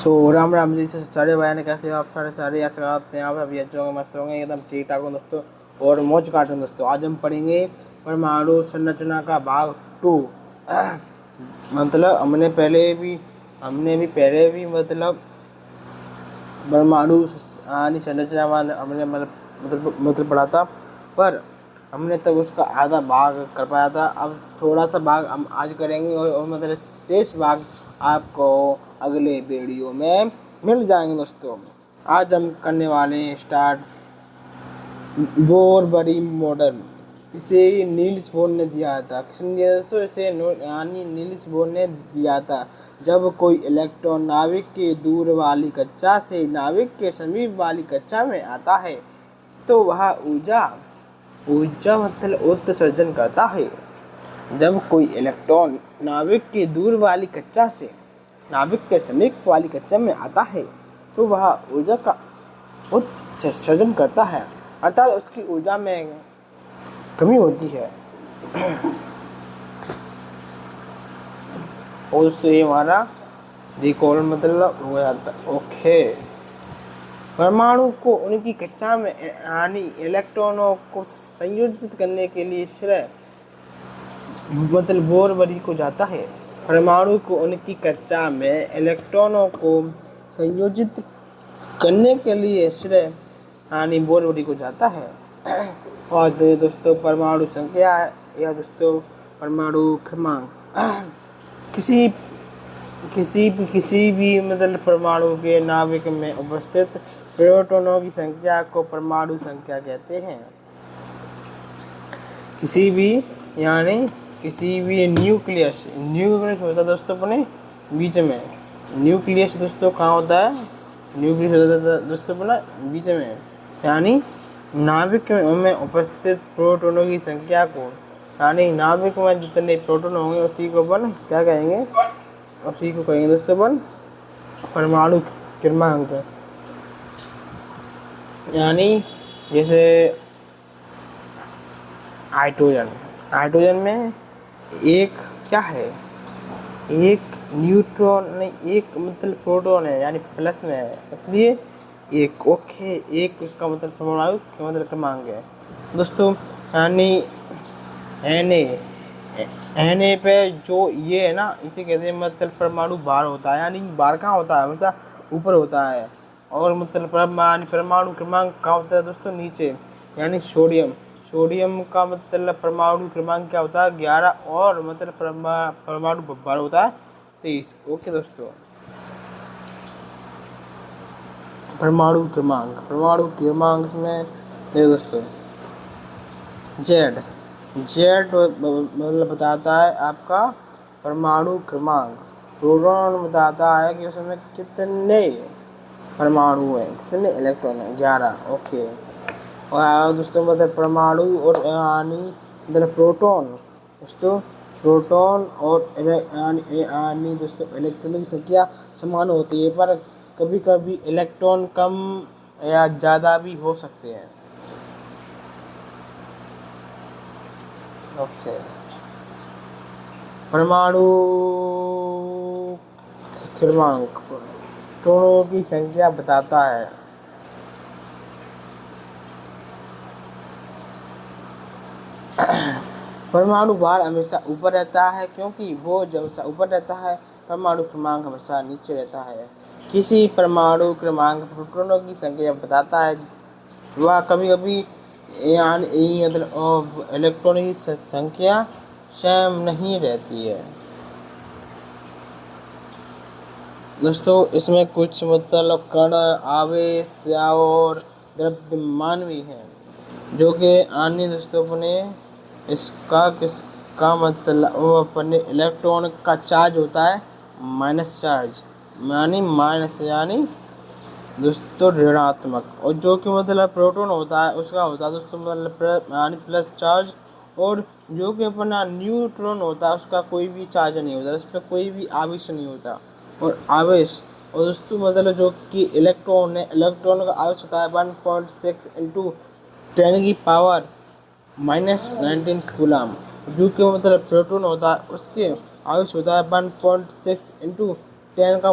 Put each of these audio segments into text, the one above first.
राम राम जी से सारे भाई ने कैसे हो आप सारे सारे ऐसे आते हैं आप अभी अच्छे होंगे मस्त होंगे एकदम ठीक ठाक हो दोस्तों और मौज काटें दोस्तों। आज हम पढ़ेंगे परमाणु संरचना का भाग 2। मतलब हमने भी पहले भी मतलब परमाणु संरचना हमने मतलब पढ़ा था, पर हमने तब उसका आधा भाग कर पाया था। अब थोड़ा सा भाग हम आज करेंगे और मतलब शेष भाग आपको अगले वीडियो में मिल जाएंगे दोस्तों। आज हम करने वाले हैं स्टार्ट बोर बड़ी मॉडल। इसे नील्स बोर ने दिया था। किसने दिया दोस्तों? इसे नील्स बोर ने दिया था। जब कोई इलेक्ट्रॉन नाभिक के दूर वाली कक्षा से नाभिक के समीप वाली कक्षा में आता है तो वह ऊर्जा ऊर्जा मतलब उत्सर्जन करता है। जब कोई इलेक्ट्रॉन नाभिक के दूर वाली कक्षा से नाभिक के समीप वाली कक्षा में आता है तो वह ऊर्जा का उत्सर्जन करता है, अर्थात उसकी ऊर्जा में कमी होती है। और दोस्तों ये हमारा रिकॉल मतलब हो जाता। ओके, परमाणु को उनकी कक्षा में इलेक्ट्रॉनों को संयोजित करने के लिए श्रेय मतलब बोर बड़ी को जाता है। परमाणु को उनकी कक्षा में इलेक्ट्रॉनों को संयोजित करने के लिए श्रेय बोर बड़ी को जाता है। और दोस्तों परमाणु संख्या या दोस्तों परमाणु क्रमांक किसी भी मतलब परमाणु के नाभिक में उपस्थित प्रोटॉनों की संख्या को परमाणु संख्या कहते हैं। किसी भी न्यूक्लियस होता है दोस्तों अपने बीच में। न्यूक्लियस दोस्तों कहाँ होता है? न्यूक्लियस होता है दोस्तों अपना बीच में, यानी नाभिक में उपस्थित प्रोटॉनों की संख्या को, यानी नाभिक में जितने प्रोटॉन होंगे उसी को अपन क्या कहेंगे? उसी को कहेंगे दोस्तों अपन परमाणु क्रमांक। यानी जैसे हाइड्रोजन में एक क्या है? एक न्यूट्रॉन नहीं, एक मतलब प्रोटॉन है, यानी प्लस में है, इसलिए एक। ओके, एक उसका मतलब परमाणु मतलब क्रमांक है दोस्तों। यानी Na पे जो ये है ना, इसे कहते हैं मतलब परमाणु भार होता है। यानी भार कहाँ होता है? हमेशा ऊपर होता है। और मतलब परमाणु क्रमांक कहाँ होता है दोस्तों? नीचे। यानी सोडियम का मतलब परमाणु क्रमांक क्या होता है? 11 और मतलब परमाणु भार होता है 23। ओके दोस्तों, परमाणु क्रमांक में देखो दोस्तों, जेड मतलब बताता है आपका परमाणु क्रमांक। प्रोटॉन बताता है कि उसमें कितने परमाणु हैं, कितने इलेक्ट्रॉन हैं, 11। ओके, और दोस्तों मतलब परमाणु और यानी मतलब प्रोटॉन और यानी दोस्तों इलेक्ट्रॉन की संख्या समान होती है, पर कभी कभी इलेक्ट्रॉन कम या ज़्यादा भी हो सकते हैं। ओके, परमाणु क्रमांक प्रोटॉनों की संख्या बताता है। परमाणु भार हमेशा ऊपर रहता है, क्योंकि वो जब ऊपर रहता है परमाणु क्रमांक हमेशा नीचे रहता है। किसी परमाणु क्रमांक प्रोटॉनों की संख्या बताता है। वह कभी कभी यानी मतलब इलेक्ट्रॉन की संख्या सेम नहीं रहती है दोस्तों। इसमें कुछ मतलब कण, आवेश और द्रव्यमान भी हैं, जो कि अन्य दोस्तों अपने किसका मतलब अपने इलेक्ट्रॉन का चार्ज होता है माइनस चार्ज, यानी दोस्तों ऋणात्मक। और जो कि मतलब प्रोटॉन होता है उसका होता है दोस्तों मतलब यानी प्लस चार्ज। और जो कि अपना न्यूट्रॉन होता है उसका कोई भी चार्ज नहीं होता, उस पर कोई भी आवेश नहीं होता। और दोस्तों मतलब जो कि इलेक्ट्रॉन का आवेश होता है 1.6 इंटू 10 की पावर -19 कूलम। जो कि मतलब प्रोटॉन होता है उसके आवेश होता है 1.6 इंटू 10 का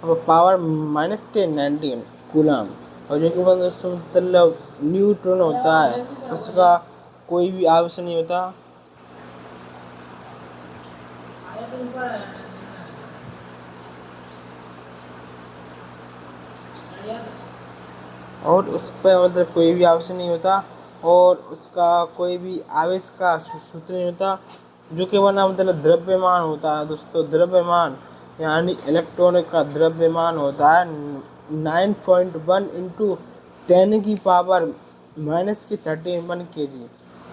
अब पावर -19 कूलम। और जो कि दोस्तों मतलब न्यूट्रॉन होता है उसका कोई भी आवेश नहीं होता। और उस पर मतलब कोई भी आवेश नहीं होता और उसका कोई भी आवेश का सूत्र नहीं होता, जो कि वरना मतलब द्रव्यमान होता है दोस्तों। द्रव्यमान यानी इलेक्ट्रॉन का द्रव्यमान होता है 9.1 इंटू 10⁻⁻31 kg।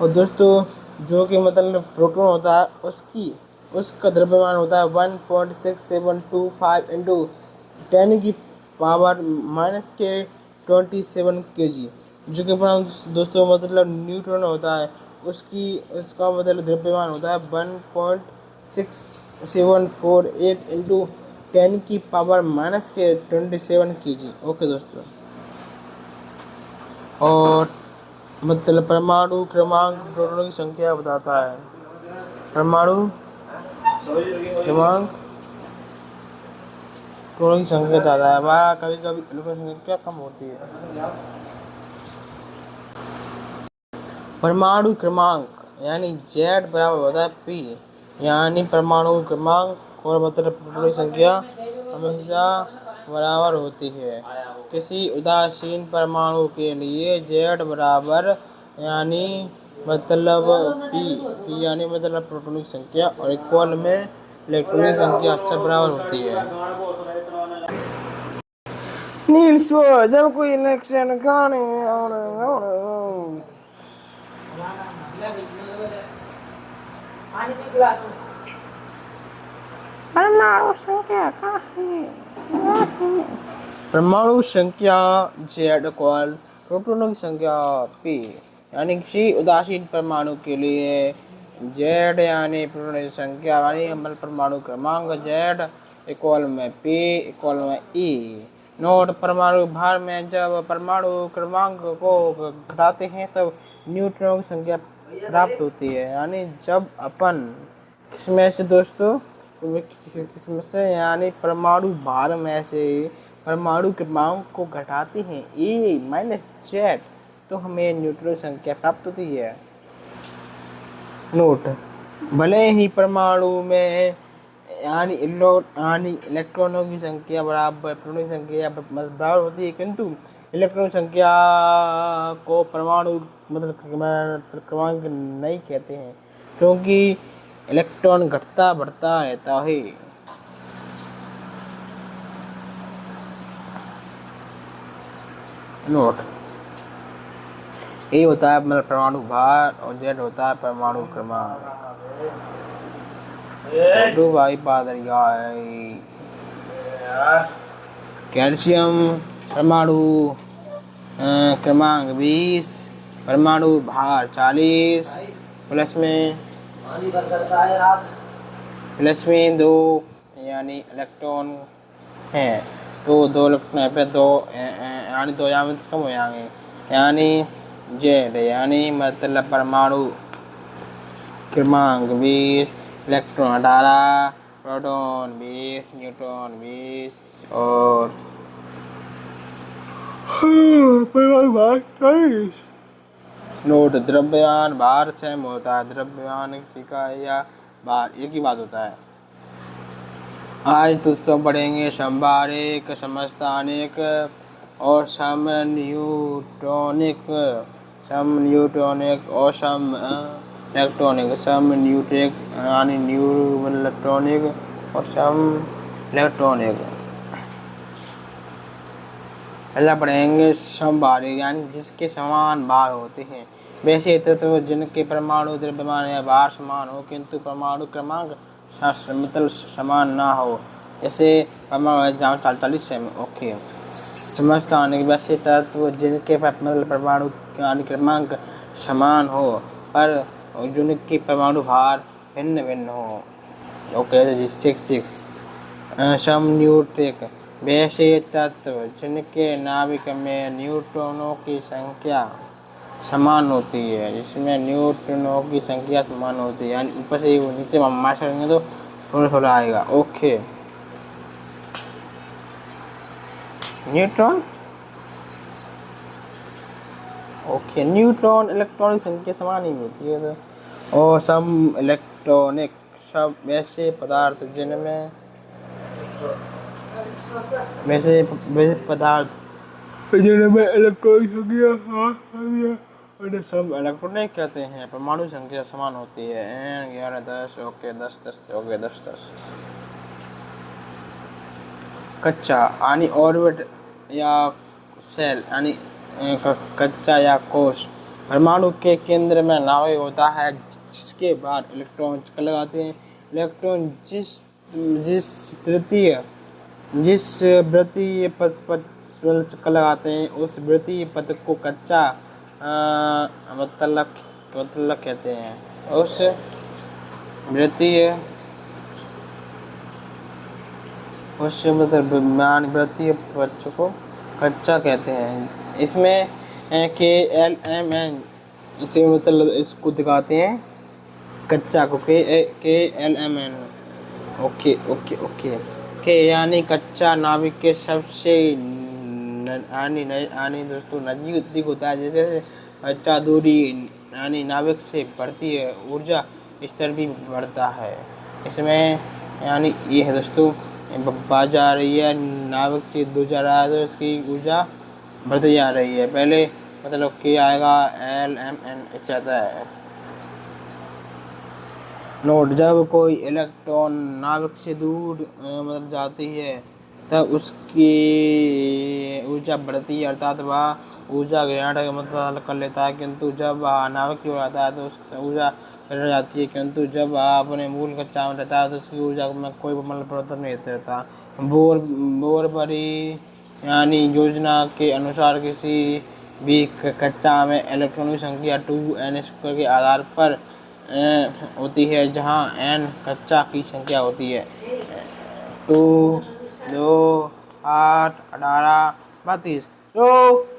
और दोस्तों जो कि मतलब प्रोटॉन होता है उसका द्रव्यमान होता है 1.6725 इंटू 10⁻⁻27 kg। जो कि दोस्तों मतलब न्यूट्रॉन होता है उसका मतलब द्रव्यमान होता है 1.6748 इंटू 10⁻⁻27 kg। ओके दोस्तों। और मतलब परमाणु क्रमांक प्रोटॉन की संख्या बताता है। परमाणु क्रमांक प्रोटॉन की संख्या ज़्यादा है वह कभी कभी इलेक्ट्रॉन की संख्या कम होती है। परमाणु क्रमांक यानी Z बराबर होता है P, यानी परमाणु क्रमांक और मतलब प्रोटॉन की संख्या हमेशा बराबर होती है। किसी उदासीन परमाणु के लिए Z बराबर यानी मतलब P यानी मतलब प्रोटॉन की संख्या और इक्वल में इलेक्ट्रॉन की संख्या अक्सर बराबर होती है। नील्स बोर जब कोई इलेक्शन गाने परमाणु संख्या क्या है? परमाणु संख्या Z इक्वल प्रोटॉनों की संख्या P, यानी किसी उदासीन परमाणु के लिए Z यानी प्रोटॉनों की संख्या यानी परमाणु क्रमांक Z इक्वल में P इक्वल में E। नोट: परमाणु भार में जब परमाणु क्रमांक को घटाते हैं तब न्यूट्रॉनों की संख्या प्राप्त होती है। यानी जब अपन किसमें से दोस्तों किसमें से यानी परमाणु भार में से परमाणु क्रमांक को घटाते हैं E-Z तो हमें न्यूट्रॉन की संख्या प्राप्त होती है। नोट: भले ही परमाणु में यानी इलेक्ट्रॉनों की संख्या बराबर प्रोटॉन की संख्या बराबर होती है, किंतु इलेक्ट्रॉन संख्या को परमाणु मतलब क्रमांक नहीं कहते हैं, क्योंकि इलेक्ट्रॉन घटता बढ़ता रहता है। नोट: ए होता है मतलब परमाणु भार और Z होता है परमाणु क्रमांक। छोटू भाई पादरिया कैल्शियम परमाणु क्रमांक 20, परमाणु भार 40, प्लस में 2 यानी इलेक्ट्रॉन हैं, तो 2 इलेक्ट्रॉन पे 2 यानी 2 यहाँ कम हो जाएंगे, यानी Z यानी मतलब परमाणु क्रमांक 20, इलेक्ट्रॉन 18, प्रोटॉन 20, न्यूट्रॉन 20 और परमाणु भार 40। नोट: द्रव्यमान भार सेम होता है। द्रव्यमान सिक्का या भार एक ही बात होता है। आज दोस्तों पढ़ेंगे समभारिक, समस्थानिक और समन्यूट्रॉनिक और सम इलेक्ट्रॉनिक। सम न्यूट्रिक यानी न्यू इलेक्ट्रॉनिक और सम इलेक्ट्रॉनिक। पहला पढ़ेंगे समभारिक यानी जिसके समान भार होते हैं। वैसे तत्व जिनके परमाणु द्रव्यमान या भार समान हो किंतु परमाणु क्रमांक मतलब समान ना हो, जैसे परमाणु 40 सेम। ओके। समस्थानिक वैसे तत्व जिनके मतलब परमाणु क्रमांक समान हो पर जिनके परमाणु भार भिन्न भिन्न हो। ओके 6। समन्यूट्रिक वैसे तत्व जिनके नाभिक में न्यूट्रॉनों की संख्या समान होती है, जिसमें न्यूट्रॉनों की संख्या समान होती है, यानी ऊपर से वो नीचे मार्च करेंगे तो 16 आएगा। Okay. Neutron, okay, neutron electronic संख्या समान ही होती है तो। और सम इलेक्ट्रॉनिक सब वैसे पदार्थ जिनमें वैसे वैसे पदार्थ जिनमें इलेक्ट्रॉनिक संख्या उन्हें सब इलेक्ट्रॉनिक कहते हैं। परमाणु संख्या समान होती है, एन 11 10, ओके 10 10, ओके 10 10। कच्चा यानी ऑर्बिट या सेल यानी कच्चा या कोश परमाणु के केंद्र में नाभिक होता है, जिसके बाद इलेक्ट्रॉन चक्कर लगाते हैं। इलेक्ट्रॉन जिस वृत्तीय पथ पर चक्कर लगाते हैं उस वृत्तीय पथ को कच्चा मतलब कहते हैं। उस वृत्तीय वृत्तीय पथ को कच्चा कहते हैं। इसमें KLMN इसे मतलब इसको दिखाते हैं कच्चा को, KLMN, ओके ओके ओके। के यानी कच्चा नाभिक के सबसे दोस्तों नजदीक होता है। जैसे कच्चा दूरी यानी नाभिक से बढ़ती है ऊर्जा स्तर भी बढ़ता है। इसमें यानी ये है दोस्तों, बात जा रही है नाभिक से दूर जा रहा है तो इसकी ऊर्जा बढ़ती जा रही है। पहले मतलब के आएगा LMN ऐसे आता है। नोट, जब कोई इलेक्ट्रॉन नाभिक से दूर मतलब जाती है तब उसकी ऊर्जा बढ़ती है, अर्थात वह ऊर्जा ग्रहण मतलब कर लेता है। किंतु जब वह नाभिक की ओर आता है तो उसकी ऊर्जा घट जाती है। किंतु जब वह अपने मूल कक्षा में रहता है तो उसकी ऊर्जा में कोई मतलब परिवर्तन नहीं रहता। बोरबरी यानी योजना के अनुसार किसी भी कक्षा में इलेक्ट्रॉनों की संख्या 2n² के आधार पर होती है, जहाँ n कक्षा की संख्या होती है। 2 2 8 18 32 2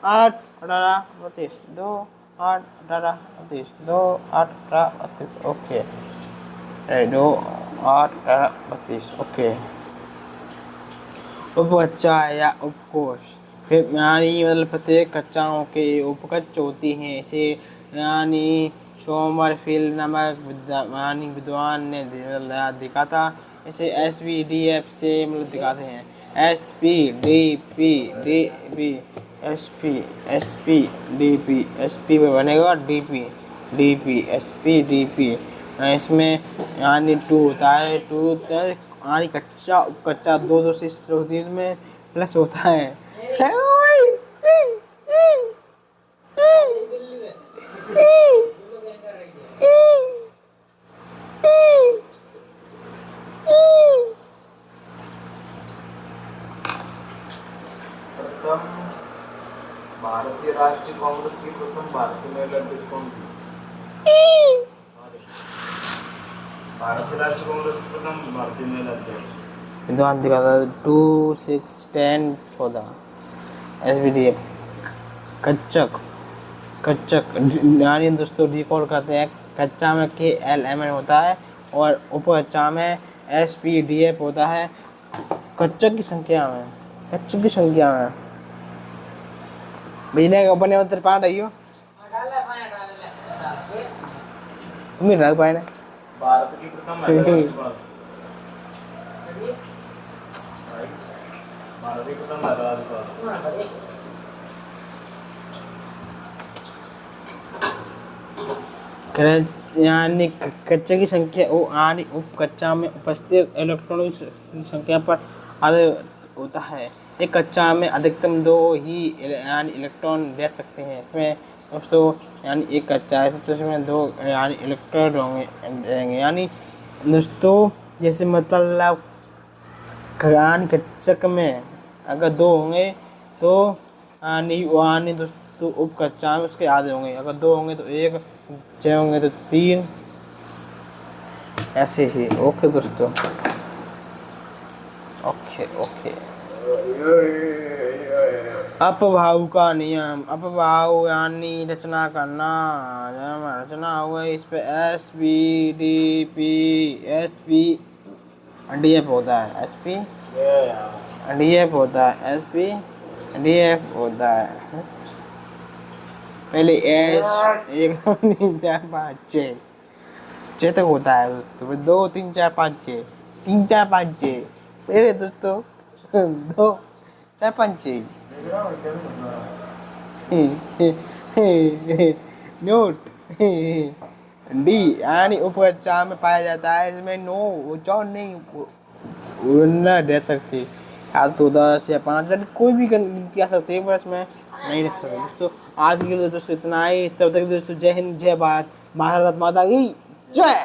8 18 32 2 8 18 32 2 8 18 32, ओके 2 8 18 32, ओके। उपकक्षा या उपकोष फिर यानी मतलब प्रत्येक कक्षाओं के उपकक्ष होती हैं। इसे यानी सोमरफेल्ड नामक विद्वान ने दिखा था। इसे SPDF से मतलब दिखाते हैं। SP में बनेगा DP SPDP। इसमें यानी 2 होता है, 2 यानी कच्चा उपकच्चा 2 से होती है, इसमें प्लस होता है। भारतीय राष्ट्रीय कांग्रेस की प्रथम भारतीय महिला अध्यक्ष कौन थी? भारतीय राष्ट्रीय कांग्रेस की प्रथम भारतीय महिला अध्यक्ष विद्वान दिखा था 2 6 10 14। SPDF कच्चक यानी दोस्तों रिकॉर्ड करते हैं। कच्चा में KLMN होता है और उपकच्चा में SPDF होता है। कच्चक की संख्या में बिजने के ऊपर ने पाठ आई हो तुम रख पाए ना। भारत की प्रथम महिला राज्यपाल यानी कच्चे की संख्या यानी उपकच्चा में उपस्थित इलेक्ट्रॉनों की संख्या पर आधारित होता है। एक कच्चा में अधिकतम 2 ही यानी इलेक्ट्रॉन रह सकते हैं। इसमें दोस्तों यानी एक कच्चा है तो इसमें 2 यानी इलेक्ट्रॉन रहेंगे। यानी दोस्तों जैसे मतलब कच्चक में अगर 2 होंगे तो यानी दोस्तों उपकच्चा में उसके आधे होंगे। अगर 2 होंगे तो 1, 6 होंगे तो 3, ऐसे ही। ओके दोस्तों, ओके। अपवाह का नियम, अपवाह यानी रचना करना, रचना हुआ इस पे SPDF होता है। SPDF होता है। DF होता है पहले एस 1 2 3 4 5 6 6 तक होता है दोस्तों, फिर 2 3 4 5 6 3 4 5 6 मेरे दोस्तों 2 4 5 6 नोट डी यानी उपचार में पाया जाता है, इसमें नो उच्चार नहीं ना दे सकते, या तो 10 या 5 कोई भी गिनती आ सकती है, पर इसमें नहीं रह सकते दोस्तों। आज के लिए दोस्तों इतना ही, तब तक दोस्तों जय हिंद जय भारत, भारत माता की जय।